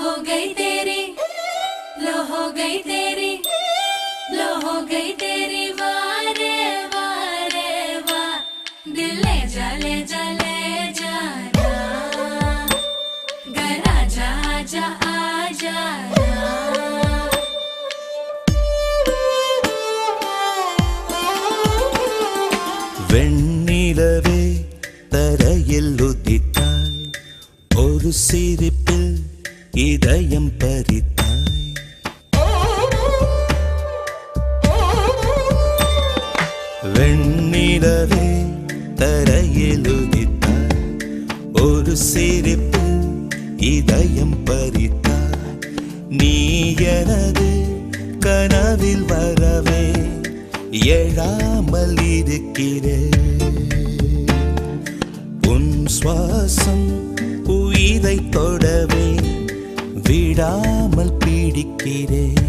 हो गई तेरी, लो हो गई तेरी, लो हो गई तेरी वारे वारे वाह, दिल ले जा ले जा ले जाना, घर आजा आजा आजा வெண்ணிலவே தரையில் உதித்தாய், ஒரு சிரிப்பில் இதயம் பறித்தாய். வெண்ணிலவே தரையில் உதித்தாய், ஒரு சிரிப்பில் இதயம் பறித்தாய். நீ எனது கனவில் வரவே எழாமல் இருக்கிறேன். உன் சுவாசம் உயிரை தொடவே விடாமல் பிடிக்கிறேன்.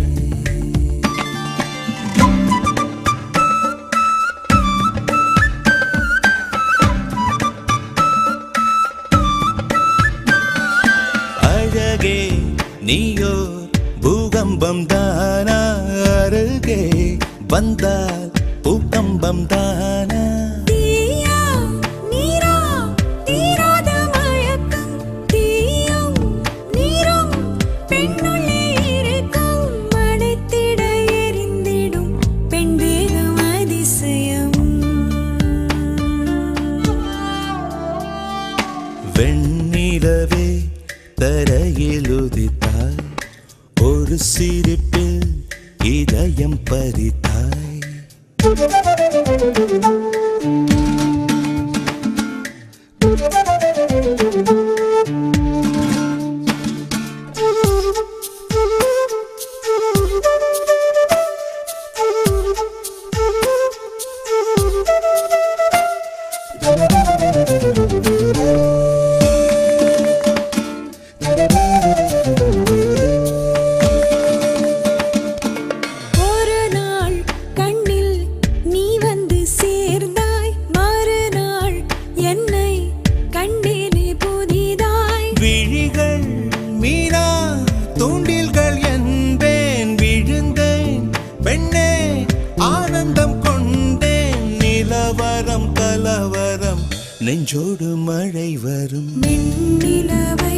அழகே நீயோ பூகம்பம் தானா, அருகே வந்தால் பூகம்பம் தானா. தீயா நீரா தீராத மயக்கம், தீயும் நீரும் பெண்ணுள்ளே இருக்கும், மடைத்திட எரிந்திடும் பெண் தேகம் அதிசயம். வெண்ணிலவே தரையில் உதித்தாய், ஒரு சிரிப்பில் இதயம் பறித்தாய். ஒரு நாள் கண்ணில் நீ வந்து சேர்ந்தாய், மறுநாள் என்னை கண்டேனே புதிதாய். விழிகள் மீனா தூண்டில்கள் என்பேன், விழுந்தேன் பெண்ணே ஆனந்தம் கொண்டேன். நிலவரம் கலவரம் நெஞ்சோடு மழை வரும். வெண்ணிலவை